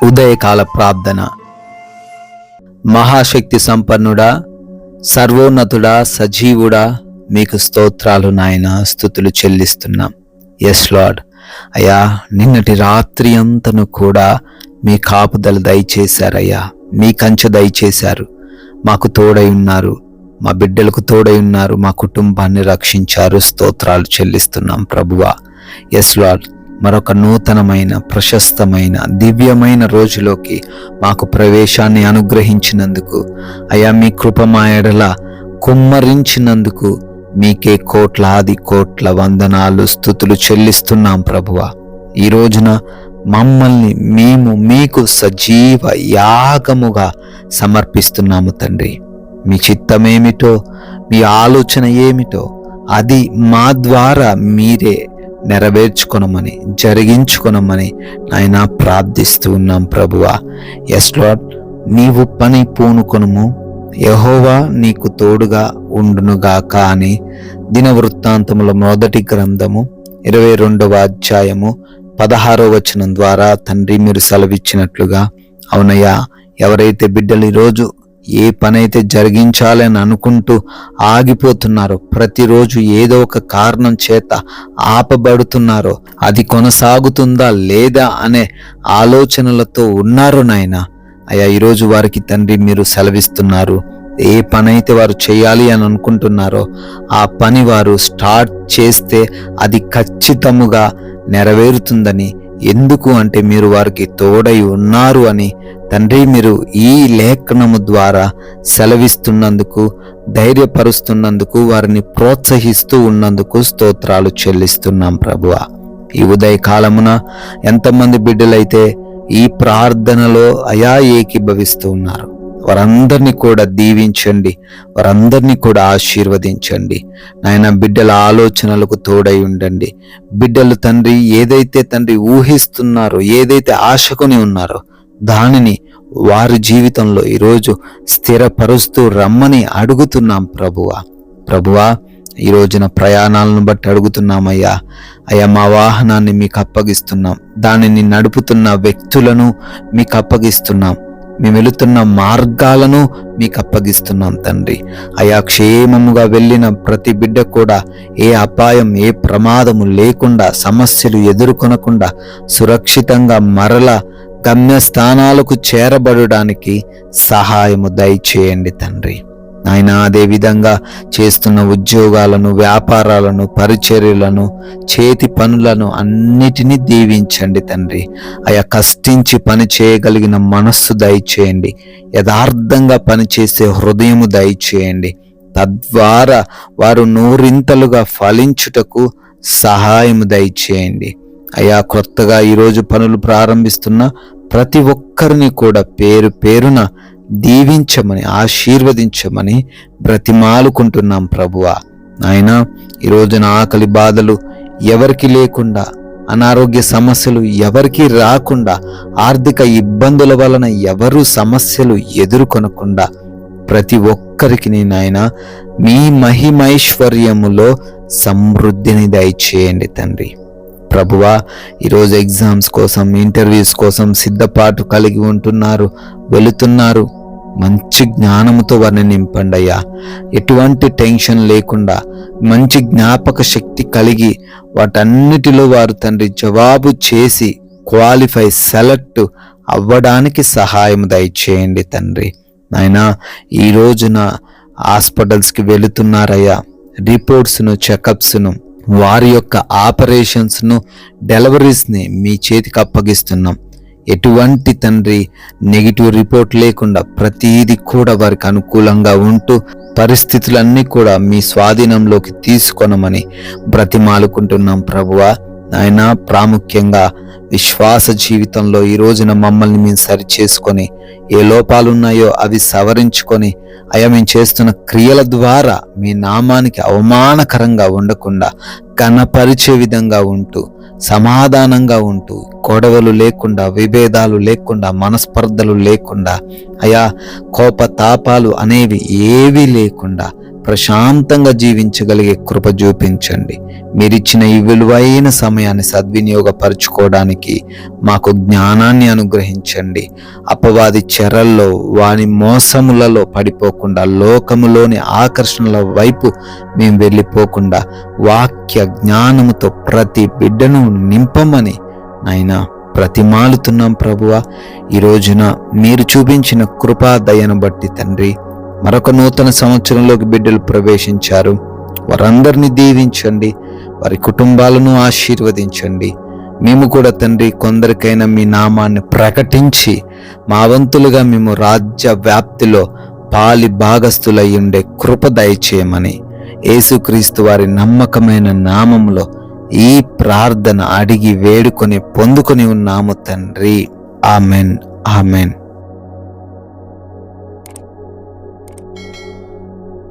ఉదయకాల ప్రార్థన. మహాశక్తి సంపన్నుడా, సర్వోన్నతుడా, సజీవుడా, మీకు స్తోత్రాలు నాయన, స్తుతులు చెల్లిస్తున్నాం. Yes Lord. అయ్యా, నిన్నటి రాత్రి అంతను కూడా మీ కాపుదల దయచేశారయ్యా, మీ కంచె దయచేశారు. మాకు తోడై ఉన్నారు, మా బిడ్డలకు తోడై ఉన్నారు, మా కుటుంబాన్ని రక్షించారు. స్తోత్రాలు చెల్లిస్తున్నాం ప్రభువా. Yes lord. మరొక నూతనమైన, ప్రశస్తమైన, దివ్యమైన రోజులోకి మాకు ప్రవేశాన్ని అనుగ్రహించినందుకు, అయా మీ కృప మా ఎడల కుమ్మరించినందుకు మీకే కోట్లాది కోట్ల వందనాలు, స్తుతులు చెల్లిస్తున్నాం ప్రభువా. ఈ రోజున మమ్మల్ని మేము మీకు సజీవ యాగముగా సమర్పిస్తున్నాము తండ్రి. మీ చిత్తమేమిటో, మీ ఆలోచన ఏమిటో అది మా ద్వారా మీరే నెరవేర్చుకొనమని, జరిగించుకొనమని నాయన ప్రార్థిస్తూ ఉన్నాం ప్రభువా. Yes lord. నీవు పని పూనుకొనుము, యెహోవా నీకు తోడుగా ఉండునుగాక అని దినవృత్తాంతముల మొదటి గ్రంథము 22వ అధ్యాయము 16వ వచనం ద్వారా తండ్రి మీరు సెలవిచ్చినట్లుగా, అవునయ్యా, ఎవరైతే బిడ్డలు ఈరోజు ఏ పనైతే జరిగించాలని అనుకుంటూ ఆగిపోతున్నారో, ప్రతిరోజు ఏదో ఒక కారణం చేత ఆపబడుతున్నారో, అది కొనసాగుతుందా లేదా అనే ఆలోచనలతో ఉన్నారు నాయన. అయ్యా, ఈరోజు వారికి తండ్రి మీరు సెలవిస్తున్నారు, ఏ పనైతే వారు చేయాలి అని అనుకుంటున్నారో ఆ పని వారు స్టార్ట్ చేస్తే అది ఖచ్చితముగా నెరవేరుతుందని, ఎందుకు అంటే మీరు వారికి తోడై ఉన్నారు అని తండ్రి మీరు ఈ లేఖనము ద్వారా సెలవిస్తున్నందుకు, ధైర్యపరుస్తున్నందుకు, వారిని ప్రోత్సహిస్తూ ఉన్నందుకు స్తోత్రాలు చెల్లిస్తున్నాం ప్రభువా. ఈ ఉదయ కాలమున ఎంతమంది బిడ్డలైతే ఈ ప్రార్థనలో అయా ఏకీభవిస్తూ ఉన్నారు, వారందరినీ కూడా దీవించండి, వారందరినీ కూడా ఆశీర్వదించండి నాయన. బిడ్డల ఆలోచనలకు తోడై ఉండండి. బిడ్డలు తండ్రి ఏదైతే తండ్రి ఊహిస్తున్నారో, ఏదైతే ఆశకొని ఉన్నారో దానిని వారి జీవితంలో ఈరోజు స్థిరపరుస్తూ రమ్మని అడుగుతున్నాం ప్రభువా. ప్రభువా, ఈ రోజున ప్రయాణాలను బట్టి అడుగుతున్నామయ్యా. అయ్యా, మా వాహనాన్ని మీకు అప్పగిస్తున్నాం, దానిని నడుపుతున్న వ్యక్తులను మీకు అప్పగిస్తున్నాం, మేము వెళుతున్న మార్గాలను మీకు అప్పగిస్తున్నాం తండ్రి. అయా, క్షేమముగా వెళ్ళిన ప్రతి బిడ్డ కూడా ఏ అపాయం, ఏ ప్రమాదము లేకుండా, సమస్యలు ఎదుర్కొనకుండా సురక్షితంగా మరల గమ్యస్థానాలకు చేరబడడానికి సహాయము దయచేయండి తండ్రి. ఆయన అదే విధంగా చేస్తున్న ఉద్యోగాలను, వ్యాపారాలను, పరిచర్యలను, చేతి పనులను అన్నిటినీ దీవించండి తండ్రి. అయా, కష్టించి పని చేయగలిగిన మనస్సు దయచేయండి, యథార్థంగా పనిచేసే హృదయము దయచేయండి. తద్వారా వారు నూరింతలుగా ఫలించుటకు సహాయము దయచేయండి. అయా, కొత్తగా ఈరోజు పనులు ప్రారంభిస్తున్న ప్రతి ఒక్కరిని కూడా పేరు పేరున దీవించమని, ఆశీర్వదించమని బ్రతిమాలుకుంటున్నాం ప్రభువా. నాయనా, ఈ రోజున ఆకలి బాధలు ఎవరికి లేకుండా, అనారోగ్య సమస్యలు ఎవరికి రాకుండా, ఆర్థిక ఇబ్బందుల వలన ఎవరు సమస్యలు ఎదుర్కొనకుండా ప్రతి ఒక్కరికి నాయనా మీ మహిమైశ్వర్యములో సమృద్ధిని దయచేయండి తండ్రి. ప్రభువా, ఈరోజు ఎగ్జామ్స్ కోసం, ఇంటర్వ్యూస్ కోసం సిద్ధపాటు కలిగి ఉంటున్నారు, వెళుతున్నారు. మంచి జ్ఞానముతో వారిని నింపండి అయ్యా. ఎటువంటి టెన్షన్ లేకుండా మంచి జ్ఞాపక శక్తి కలిగి వాటన్నిటిలో వారు తండ్రి జవాబు చేసి క్వాలిఫై, సెలెక్ట్ అవ్వడానికి సహాయం దయచేయండి తండ్రి. నాయనా, ఈ రోజున హాస్పిటల్స్కి వెళుతున్నారయ్యా. రిపోర్ట్స్ను, చెకప్స్ను, వారి యొక్క ఆపరేషన్స్ను, డెలివరీస్ని మీ చేతికి అప్పగిస్తున్నాం. ఎటువంటి తండ్రి నెగిటివ్ రిపోర్ట్ లేకుండా ప్రతీది కూడా వారికి అనుకూలంగా ఉంటూ పరిస్థితులన్నీ కూడా మీ స్వాధీనంలోకి తీసుకొనమని బ్రతిమాలుకుంటున్నాం ప్రభువా. ఆయన ప్రాముఖ్యంగా విశ్వాస జీవితంలో ఈ రోజున మమ్మల్ని మేము సరి చేసుకొని, ఏ లోపాలున్నాయో అవి సవరించుకొని, అయా మేము చేస్తున్న క్రియల ద్వారా మీ నామానికి అవమానకరంగా ఉండకుండా ఘనపరిచే విధంగా ఉంటూ, సమాధానంగా ఉంటూ, గొడవలు లేకుండా, విభేదాలు లేకుండా, మనస్పర్ధలు లేకుండా, అయా కోపతాపాలు అనేవి ఏవి లేకుండా ప్రశాంతంగా జీవించగలిగే కృప చూపించండి. మీరిచ్చిన ఈ విలువైన సమయాన్ని సద్వినియోగపరచుకోవడానికి మాకు జ్ఞానాన్ని అనుగ్రహించండి. అపవాది చెరల్లో వాని మోసములలో పడిపోకుండా, లోకములోని ఆకర్షణల వైపు మేము వెళ్ళిపోకుండా వాక్య జ్ఞానముతో ప్రతి బిడ్డను నింపమని నాయనా ప్రతిమాలుతున్నాం ప్రభువా. ఈ రోజున మీరు చూపించిన కృపా దయను బట్టి తండ్రి, మరొక నూతన సంవత్సరంలోకి బిడ్డలు ప్రవేశించారు. వారందరినీ దీవించండి, వారి కుటుంబాలను ఆశీర్వదించండి. మేము కూడా తండ్రి కొందరికైనా మీ నామాన్ని ప్రకటించి మా వంతులుగా మేము రాజ్య వ్యాప్తిలో పాలి భాగస్థులై ఉండే కృప దయచేయమని యేసుక్రీస్తు వారి నమ్మకమైన నామములో ఈ ప్రార్థన అడిగి వేడుకొని పొందుకొని ఉన్నాము తండ్రి. Amen, amen.